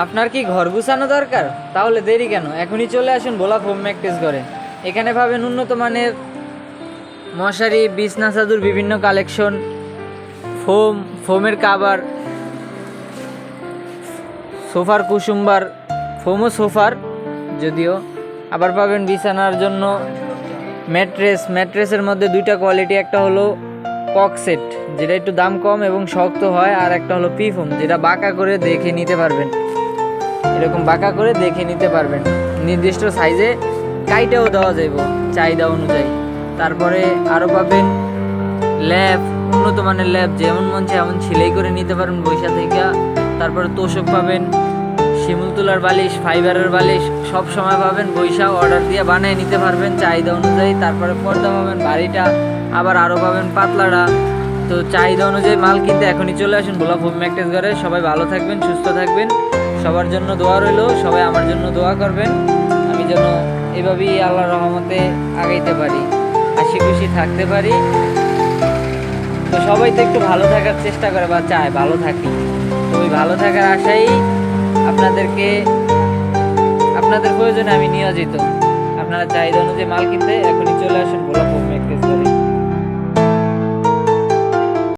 আপনার কি ঘর গুছানো দরকার? তাহলে দেরি কেন, এখনই চলে আসুন ভোলা ফোম ম্যাট্রেস ঘরে। এখানে পাবেন উন্নত মানের মশারি, বিছনা চাদর, বিভিন্ন কালেকশন, ফোমের কাভার, সোফার কুসুম্বার, ফোমও সোফার যদিও। আবার পাবেন বিছানার জন্য ম্যাট্রেসের মধ্যে দুইটা কোয়ালিটি, একটা হলো কক সেট যেটা একটু দাম কম এবং শক্ত হয়, আর একটা হলো পি ফোম যেটা বাঁকা করে দেখে নিতে পারবেন, এরকম বাঁকা করে দেখে নিতে পারবেন, নির্দিষ্ট সাইজে কাইটাও দেওয়া যাইব চাহিদা অনুযায়ী। তারপরে আরও পাবেন ল্যাব, উন্নত মানের ল্যাব, যেমন মন চায় এমন সেলাই করে নিতে পারবেন বৈশা থেকে। তারপরে তোষক পাবেন, শিমুল তুলার বালিশ, ফাইবারের বালিশ সব সময় পাবেন বৈশা, অর্ডার দিয়ে বানিয়ে নিতে পারবেন চাহিদা অনুযায়ী। তারপরে পর্দা পাবেন বাড়িটা, আবার আরও পাবেন পাতলাটা। তো চাহিদা অনুযায়ী মাল কিনতে এখনই চলে আসুন ভোলা ফোম ম্যাট্রেস ঘরে। সবাই ভালো থাকবেন, সুস্থ থাকবেন, সবার জন্য দোয়া রইল। সবাই আমার জন্য দোয়া করবেন, আমি যেন এভাবেই আল্লাহর রহমতে আগাইতে পারি, হাসি খুশি থাকতে পারি। তো সবাই তো একটু ভালো থাকার চেষ্টা করে বা চায় ভালো থাকি, তো ওই ভালো থাকার আশাই আপনাদের প্রয়োজনে আমি নিয়োজিত। আপনারা চাহিদা অনুযায়ী মাল কিনতে এখনই চলে আসুন ভোলা ফোম ম্যাট্রেস ঘরে।